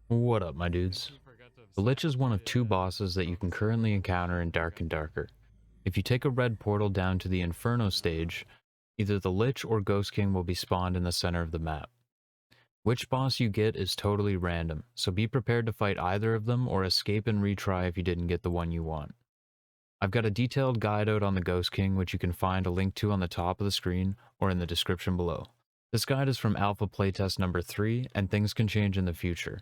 What up, my dudes? The Lich is one of two bosses that you can currently encounter in Dark and Darker. If you take a red portal down to the Inferno stage, either the Lich or Ghost King will be spawned in the center of the map. Which boss you get is totally random, so be prepared to fight either of them or escape and retry if you didn't get the one you want. I've got a detailed guide out on the Ghost King, which you can find a link to on the top of the screen or in the description below. This guide is from Alpha Playtest number 3, and things can change in the future.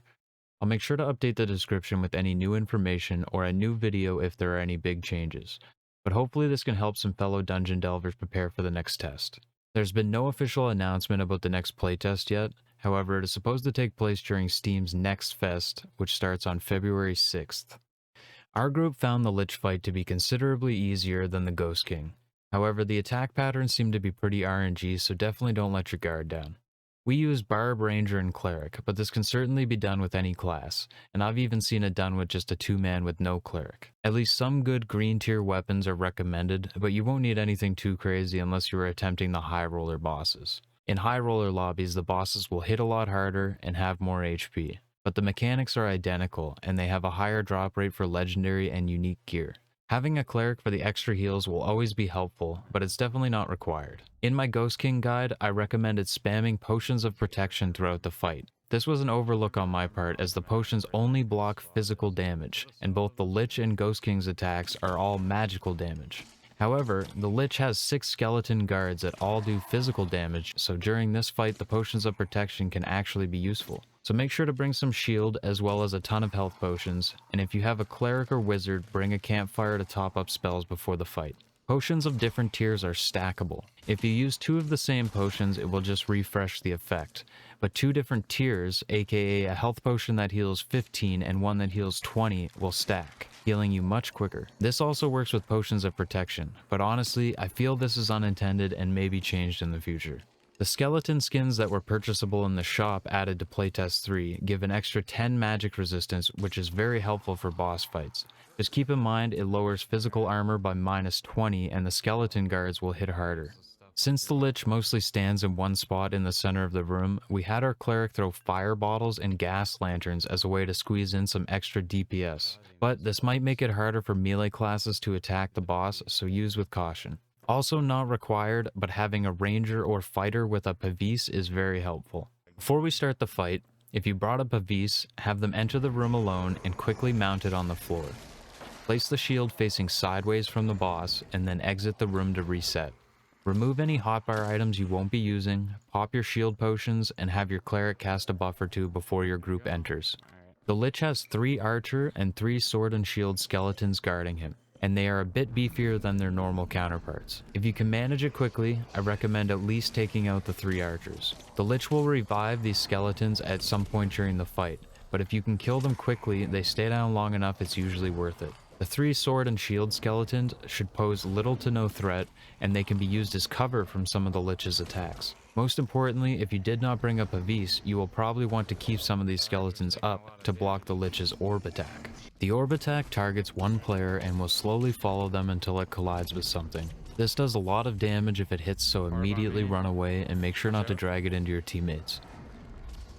I'll make sure to update the description with any new information or a new video if there are any big changes, but hopefully this can help some fellow dungeon delvers prepare for the next test. There's been no official announcement about the next playtest yet, however it is supposed to take place during Steam's Next Fest, which starts on February 6th. Our group found the Lich fight to be considerably easier than the Ghost King. However, the attack patterns seem to be pretty RNG, so definitely don't let your guard down. We use Barb, Ranger, and Cleric, but this can certainly be done with any class, and I've even seen it done with just a 2-man with no Cleric. At least some good green tier weapons are recommended, but you won't need anything too crazy unless you are attempting the high roller bosses. In high roller lobbies, the bosses will hit a lot harder and have more HP, but the mechanics are identical and they have a higher drop rate for legendary and unique gear. Having a cleric for the extra heals will always be helpful, but it's definitely not required. In my Ghost King guide, I recommended spamming potions of protection throughout the fight. This was an overlook on my part as the potions only block physical damage, and both the Lich and Ghost King's attacks are all magical damage. However, the Lich has 6 skeleton guards that all do physical damage, so during this fight the potions of protection can actually be useful. So make sure to bring some shield as well as a ton of health potions, and if you have a cleric or wizard, bring a campfire to top up spells before the fight. Potions of different tiers are stackable. If you use 2 of the same potions, it will just refresh the effect. But 2 different tiers, aka a health potion that heals 15 and one that heals 20, will stack, healing you much quicker. This also works with potions of protection, but honestly, I feel this is unintended and may be changed in the future. The skeleton skins that were purchasable in the shop added to Playtest 3 give an extra 10 magic resistance, which is very helpful for boss fights. Just keep in mind it lowers physical armor by -20 and the skeleton guards will hit harder. Since the Lich mostly stands in one spot in the center of the room, we had our cleric throw fire bottles and gas lanterns as a way to squeeze in some extra DPS. But this might make it harder for melee classes to attack the boss, so use with caution. Also not required, but having a ranger or fighter with a Pavis is very helpful. Before we start the fight, if you brought a Pavis, have them enter the room alone and quickly mount it on the floor. Place the shield facing sideways from the boss and then exit the room to reset. Remove any hotbar items you won't be using, pop your shield potions, and have your cleric cast a buff or 2 before your group enters. The Lich has 3 archer and 3 sword and shield skeletons guarding him, and they are a bit beefier than their normal counterparts. If you can manage it quickly, I recommend at least taking out the 3 archers. The Lich will revive these skeletons at some point during the fight, but if you can kill them quickly, they stay down long enough it's usually worth it. The 3 sword and shield skeletons should pose little to no threat, and they can be used as cover from some of the Lich's attacks. Most importantly, if you did not bring up a Vis, you will probably want to keep some of these skeletons up to block the Lich's orb attack. The orb attack targets one player and will slowly follow them until it collides with something. This does a lot of damage if it hits, so immediately run away and make sure not to drag it into your teammates.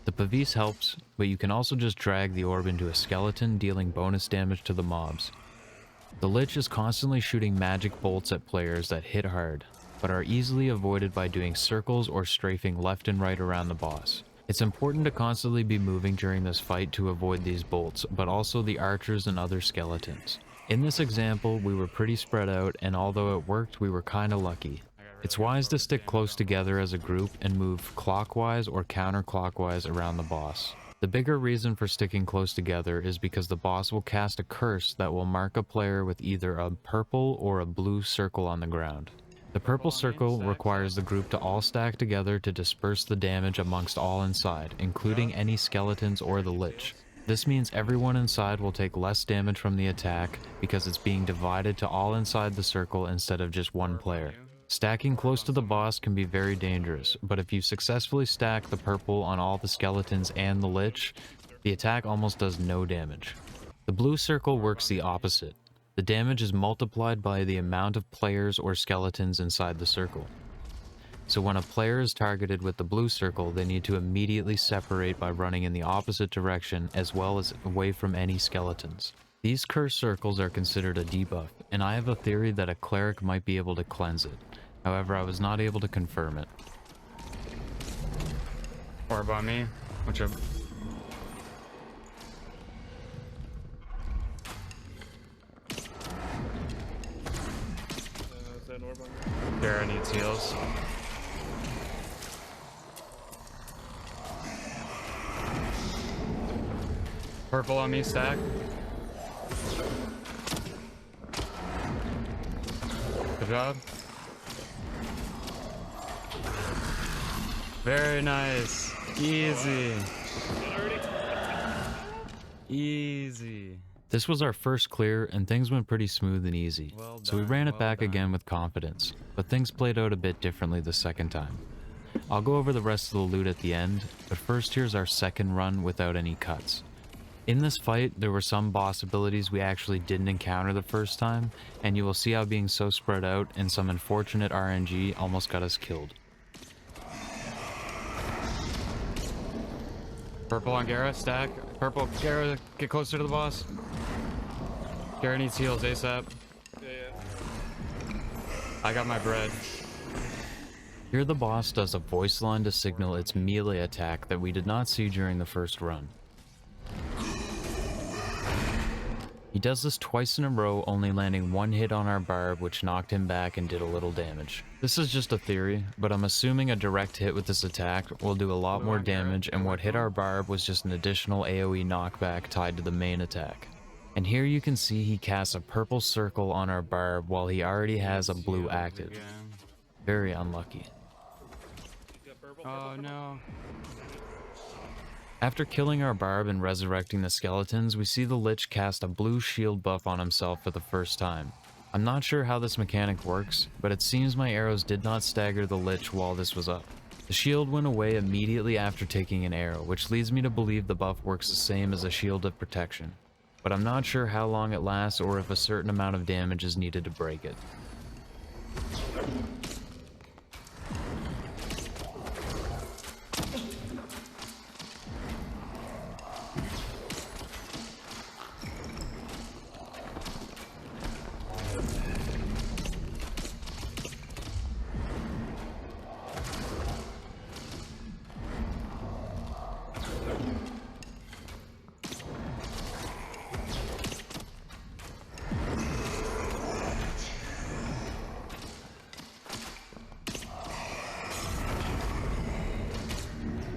The Pavis helps, but you can also just drag the orb into a skeleton, dealing bonus damage to the mobs. The Lich is constantly shooting magic bolts at players that hit hard, but are easily avoided by doing circles or strafing left and right around the boss. It's important to constantly be moving during this fight to avoid these bolts, but also the archers and other skeletons. In this example, we were pretty spread out, and although it worked, we were kinda lucky. It's wise to stick close together as a group and move clockwise or counterclockwise around the boss. The bigger reason for sticking close together is because the boss will cast a curse that will mark a player with either a purple or a blue circle on the ground. The purple circle requires the group to all stack together to disperse the damage amongst all inside, including any skeletons or the Lich. This means everyone inside will take less damage from the attack because it's being divided to all inside the circle instead of just one player. Stacking close to the boss can be very dangerous, but if you successfully stack the purple on all the skeletons and the Lich, the attack almost does no damage. The blue circle works the opposite. The damage is multiplied by the amount of players or skeletons inside the circle. So when a player is targeted with the blue circle, they need to immediately separate by running in the opposite direction as well as away from any skeletons. These cursed circles are considered a debuff, and I have a theory that a cleric might be able to cleanse it. However, I was not able to confirm it. Orb on me. Watch out. Is that an orb on me? Dara needs heals. Purple on me, stack. Good job. Very nice. Easy. Easy. This was our first clear, and things went pretty smooth and easy. Well So we done, ran it well back done. again with confidence, but things played out a bit differently the second time. I'll go over the rest of the loot at the end, but first here's our second run without any cuts. In this fight, there were some boss abilities we actually didn't encounter the first time, and you will see how being so spread out and some unfortunate RNG almost got us killed. Purple on Gara, stack. Purple, Gara, get closer to the boss. Gara needs heals ASAP. Yeah. I got my bread. Here the boss does a voice line to signal its melee attack that we did not see during the first run. He does this twice in a row, only landing one hit on our barb, which knocked him back and did a little damage. This is just a theory, but I'm assuming a direct hit with this attack will do a lot more damage, and what hit our barb was just an additional AoE knockback tied to the main attack. And here you can see he casts a purple circle on our barb while he already has a blue active. Very unlucky. You got purple? Oh no. After killing our barb and resurrecting the skeletons, we see the Lich cast a blue shield buff on himself for the first time. I'm not sure how this mechanic works, but it seems my arrows did not stagger the Lich while this was up. The shield went away immediately after taking an arrow, which leads me to believe the buff works the same as a shield of protection. But I'm not sure how long it lasts or if a certain amount of damage is needed to break it.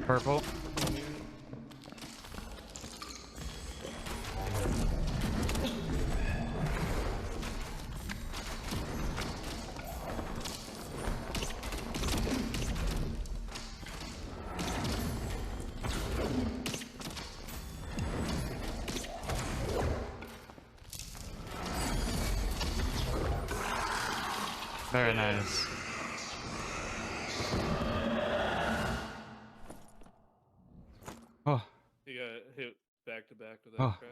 Purple. Very nice. Oh, You got hit back to back with that Oh. crap.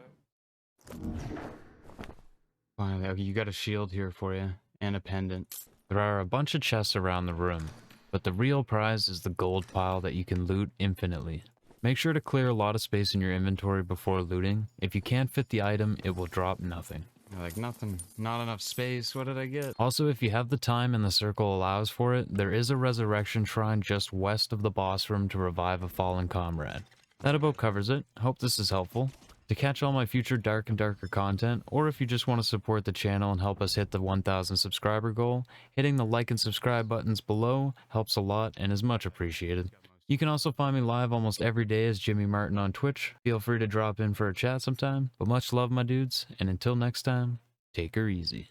finally. Okay, you got a shield here for you and a pendant. There are a bunch of chests around the room, but the real prize is the gold pile that you can loot infinitely. Make sure to clear a lot of space in your inventory before looting. If you can't fit the item, it will drop nothing. You're like, nothing, not enough space. What did I get? Also, if you have the time and the circle allows for it, there is a resurrection shrine just west of the boss room to revive a fallen comrade. That about covers it. Hope this is helpful. To catch all my future Dark and Darker content, or if you just want to support the channel and help us hit the 1,000 subscriber goal, hitting the like and subscribe buttons below helps a lot and is much appreciated. You can also find me live almost every day as Jimmy Martin on Twitch. Feel free to drop in for a chat sometime. But much love, my dudes, and until next time, take her easy.